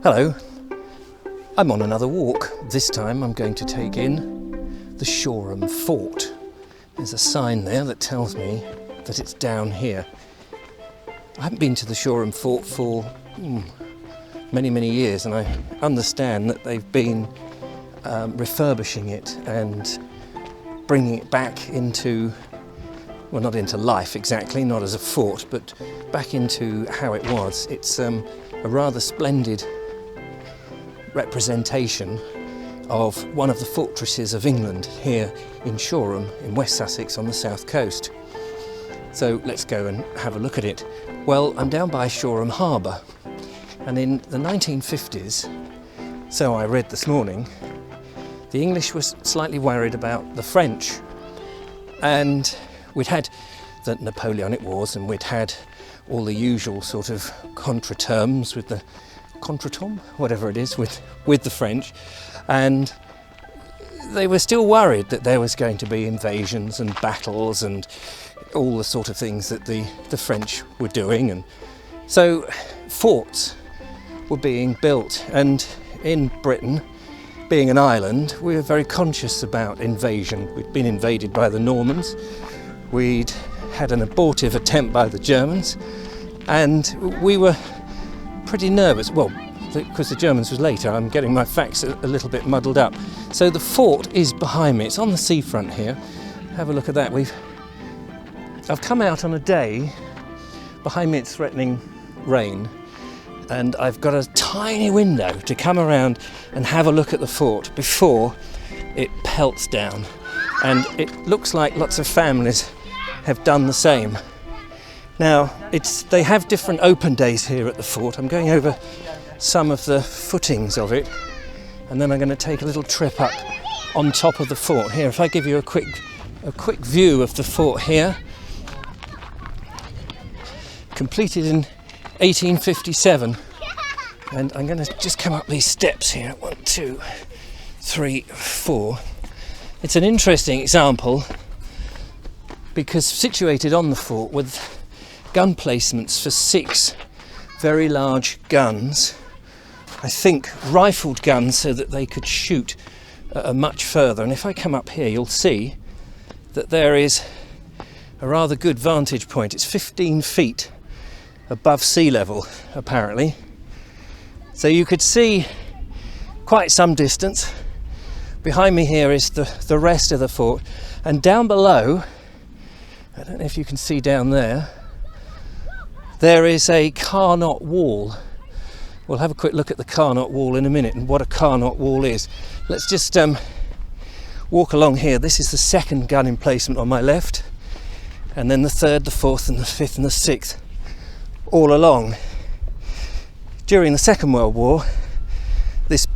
Hello, I'm on another walk. This time I'm going to take in the Shoreham Fort. There's a sign there that tells me that it's down here. I haven't been to the Shoreham Fort for many years, and I understand that they've been refurbishing it and bringing it back into, well, not into life exactly, not as a fort, but back into how it was. It's a rather splendid representation of one of the fortresses of England here in Shoreham in West Sussex on the south coast. So let's go and have a look at it. Well, I'm down by Shoreham Harbour, and in the 1950s, so I read this morning, the English were slightly worried about the French, and we'd had the Napoleonic Wars, and we'd had all the usual sort of contreterms with the contretemps, whatever it is, with the French, and they were still worried that there was going to be invasions and battles and all the sort of things that the French were doing, and so forts were being built. And in Britain, being an island, we were very conscious about invasion. We'd been invaded by the Normans, we'd had an abortive attempt by the Germans, and we were pretty nervous. Well, because the Germans was later, I'm getting my facts a little bit muddled up. So the fort is behind me. It's on the seafront here. Have a look at that. I've come out on a day, behind me it's threatening rain, and I've got a tiny window to come around and have a look at the fort before it pelts down. And it looks like lots of families have done the same. Now, they have different open days here at the fort. I'm going over some of the footings of it, and then I'm going to take a little trip up on top of the fort. Here, if I give you a quick view of the fort here, completed in 1857, and I'm going to just come up these steps here. 1, 2, 3, 4. It's an interesting example because situated on the fort with gun placements for 6 very large guns, I think rifled guns, so that they could shoot much further. And if I come up here, you'll see that there is a rather good vantage point. It's 15 feet above sea level, apparently. So you could see quite some distance. Behind me here is the rest of the fort. And down below, I don't know if you can see down there, there is a Carnot Wall. We'll have a quick look at the Carnot Wall in a minute and what a Carnot Wall is. Let's just walk along here. This is the second gun emplacement on my left, and then the third, the fourth and the fifth and the sixth all along. During the Second World War, this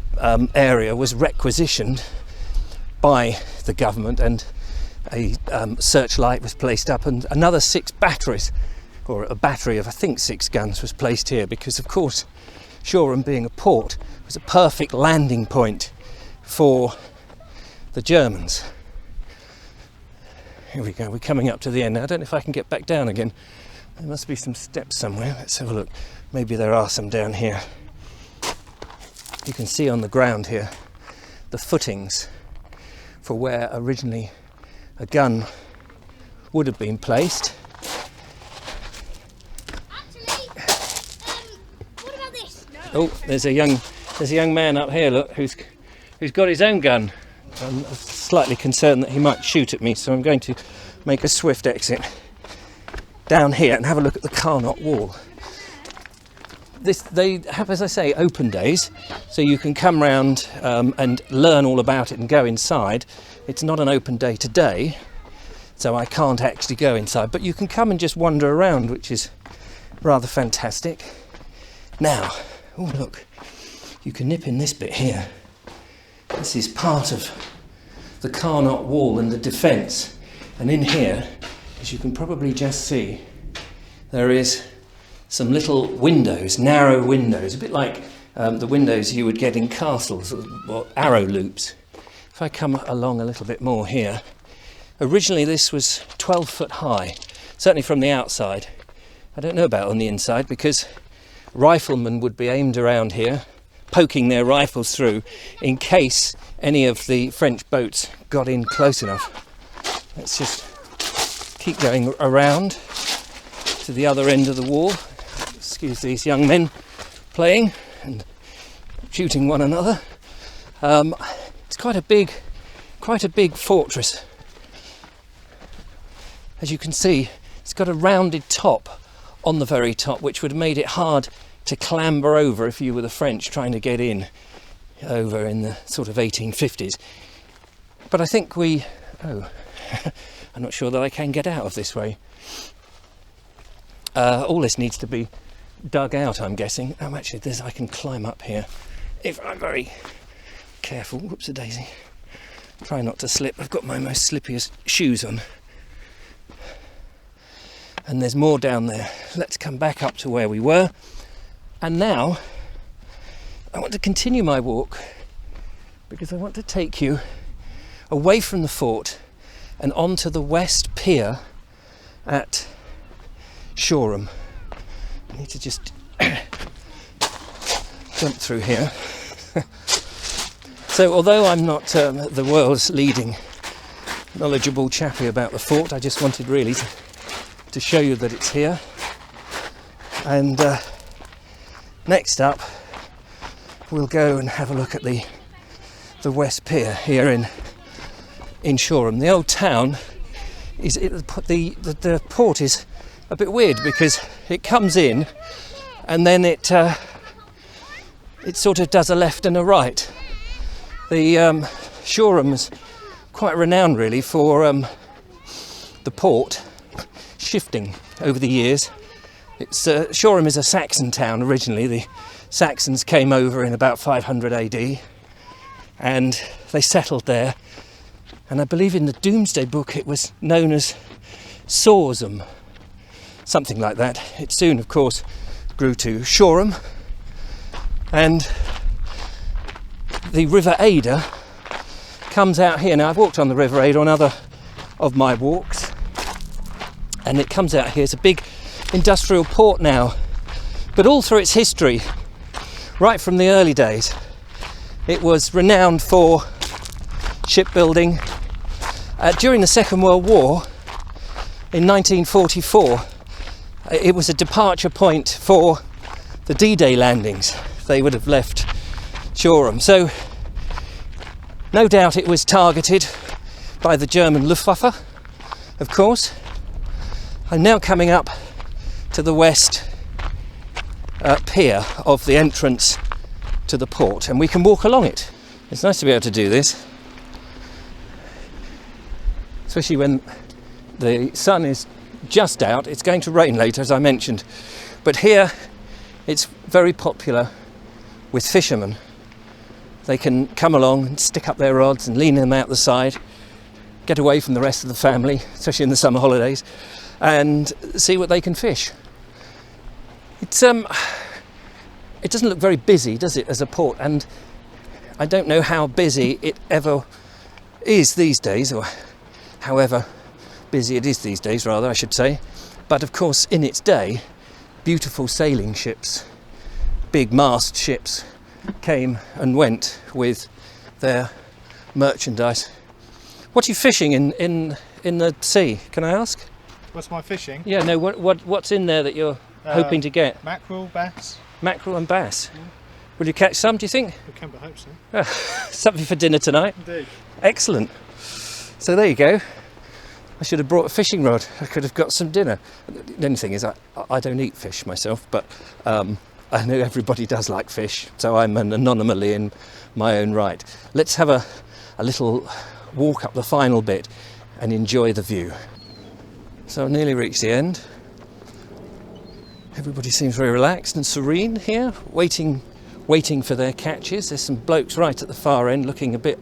area was requisitioned by the government, and a searchlight was placed up, and another 6 batteries, or a battery of I think 6 guns, was placed here because, of course, Shoreham, being a port, was a perfect landing point for the Germans. Here we go, we're coming up to the end now. I don't know if I can get back down again. There must be some steps somewhere. Let's have a look. Maybe there are some down here. You can see on the ground here the footings for where originally a gun would have been placed. Oh, there's a young man up here, look, who's got his own gun. I'm slightly concerned that he might shoot at me, so I'm going to make a swift exit down here and have a look at the Carnot Wall. They have, as I say, open days, so you can come round and learn all about it and go inside. It's not an open day today, so I can't actually go inside, but you can come and just wander around, which is rather fantastic. Now, oh look, you can nip in this bit here. This is part of the Carnot Wall and the defence, and in here, as you can probably just see, there is some little windows, narrow windows, a bit like the windows you would get in castles, or arrow loops. If I come along a little bit more here, originally this was 12 foot high, certainly from the outside. I don't know about on the inside, because riflemen would be aimed around here, poking their rifles through in case any of the French boats got in close enough. Let's just keep going around to the other end of the wall. Excuse these young men playing and shooting one another. It's quite a big fortress. As you can see, it's got a rounded top on the very top, which would have made it hard to clamber over if you were the French trying to get in over in the sort of 1850s. But I think I'm not sure that I can get out of this way. All this needs to be dug out, I'm guessing. Actually, I can climb up here if I'm very careful. Whoops a daisy. Try not to slip. I've got my most slippiest shoes on. And there's more down there. Let's come back up to where we were. And now I want to continue my walk because I want to take you away from the fort and onto the west pier at Shoreham. I need to just jump through here. So although I'm not the world's leading knowledgeable chappie about the fort, I just wanted really to show you that it's here. And next up we'll go and have a look at the West Pier here in Shoreham. The old town the port is a bit weird because it comes in and then it sort of does a left and a right. The Shoreham is quite renowned really for the port shifting over the years. Shoreham is a Saxon town originally. The Saxons came over in about 500 AD and they settled there, and I believe in the Domesday Book it was known as Sorsum, something like that. It soon of course grew to Shoreham, and the River Adur comes out here. Now I've walked on the River Adur on other of my walks, and it comes out here. It's a big industrial port now, but all through its history, right from the early days, it was renowned for shipbuilding. During the Second World War in 1944, it was a departure point for the D-Day landings. They would have left Shoreham, so no doubt it was targeted by the German Luftwaffe, of course. I'm now coming up to the west pier of the entrance to the port, and we can walk along it. It's nice to be able to do this, especially when the sun is just out. It's going to rain later, as I mentioned, but here it's very popular with fishermen. They can come along and stick up their rods and lean them out the side, get away from the rest of the family, especially in the summer holidays, and see what they can fish. It doesn't look very busy, does it, as a port? And I don't know how busy it ever is these days, or however busy it is these days, rather, I should say. But of course, in its day, beautiful sailing ships, big mast ships, came and went with their merchandise. What are you fishing in the sea, can I ask? What's my fishing? Yeah, no, what's in there that you're hoping to get? Mackerel, bass. Mackerel and bass. Yeah. Will you catch some, do you think? We can but hope so. Something for dinner tonight? Indeed. Excellent. So there you go. I should have brought a fishing rod. I could have got some dinner. The only thing is I don't eat fish myself, but I know everybody does like fish, so I'm an anomaly in my own right. Let's have a little walk up the final bit and enjoy the view. So I've nearly reached the end. Everybody seems very relaxed and serene here, waiting for their catches. There's some blokes right at the far end looking a bit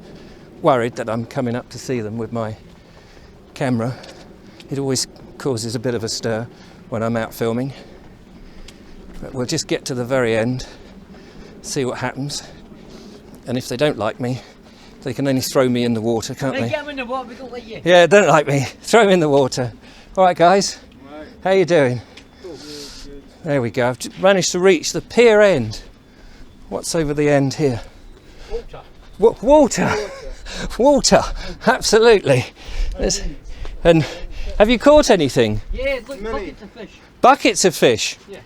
worried that I'm coming up to see them with my camera. It always causes a bit of a stir when I'm out filming. But we'll just get to the very end, see what happens, and if they don't like me, they can only throw me in the water, can't they? Get them in the water, we don't let you. Yeah, don't like me, throw me in the water. All right, guys, Right. how you doing? Good. There we go. I've managed to reach the pier end. What's over the end here? Water. Water. Water. Absolutely. And have you caught anything? Yeah, look, buckets of fish. Buckets of fish? Yeah.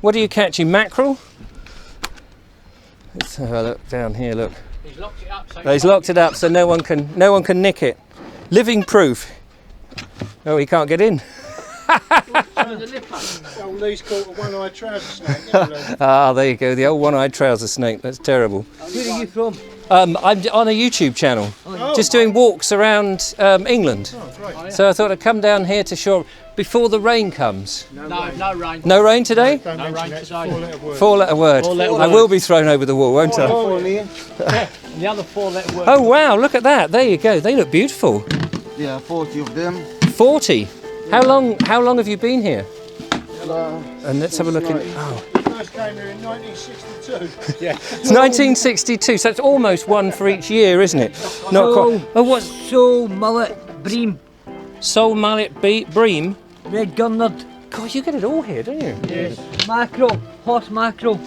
What are you catching? Mackerel? Let's have a look down here, look. He's locked it up. So He's locked it up so no one can nick it. Living proof. Oh, he can't get in. Old Lee's caught a one-eyed trouser snake. Ah, there you go, the old one-eyed trouser snake. That's terrible. where are you from? I'm on a YouTube channel, just doing walks around England. Oh, great. So I thought I'd come down here to Shoreham before the rain comes. No rain. No rain today? Don't No mention rain that, it's a today. four-letter word. Four-letter word. Four-letter I word. will be thrown over the wall, won't I? The other 4-letter word. Oh wow, look at that. There you go. They look beautiful. Yeah, 40 of them. 40. How long have you been here? And let's have a look in. Oh, First came here in 1962. Yeah. it's 1962, so it's almost one for each year, isn't it? Not quite. Oh, what's Sole, mullet, bream, sole, mallet, bream? red gurnard, God, you get it all here, don't you? mackerel, horse mackerel.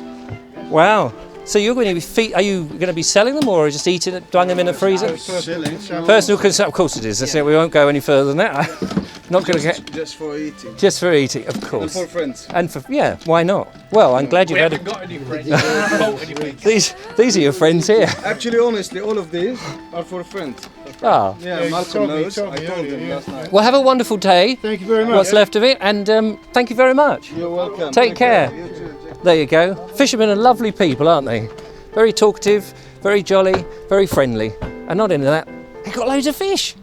Wow. So you're going to be are you going to be selling them or just eating it, throwing them in a freezer? Personal consumption. Of course it is. That's it. We won't go any further than that. Not going to get Just for eating. just for eating, of course. And for friends. And for yeah, why not? Well, I'm glad you've had haven't got any friends. these are your friends here. Actually, honestly, all of these are for friends. Ah. Yeah, you Malcolm told me, knows. you told I me told earlier, him yeah. last night. Well, have a wonderful day. Thank you very much. What's left of it, and thank you very much. You're welcome. Take care. You too. There you go. Fishermen are lovely people, aren't they? Very talkative, very jolly, very friendly. And not only that, they've got loads of fish.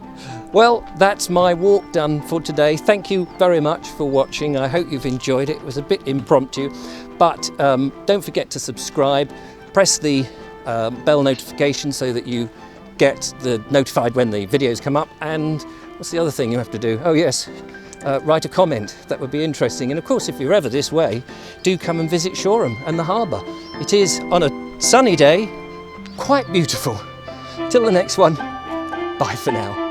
Well, that's my walk done for today. Thank you very much for watching. I hope you've enjoyed it. It was a bit impromptu, but don't forget to subscribe. Press the bell notification so that you get notified when the videos come up. And what's the other thing you have to do? Oh yes, write a comment. That would be interesting. And of course, if you're ever this way, do come and visit Shoreham and the harbour. It is, on a sunny day, quite beautiful. Till the next one, bye for now.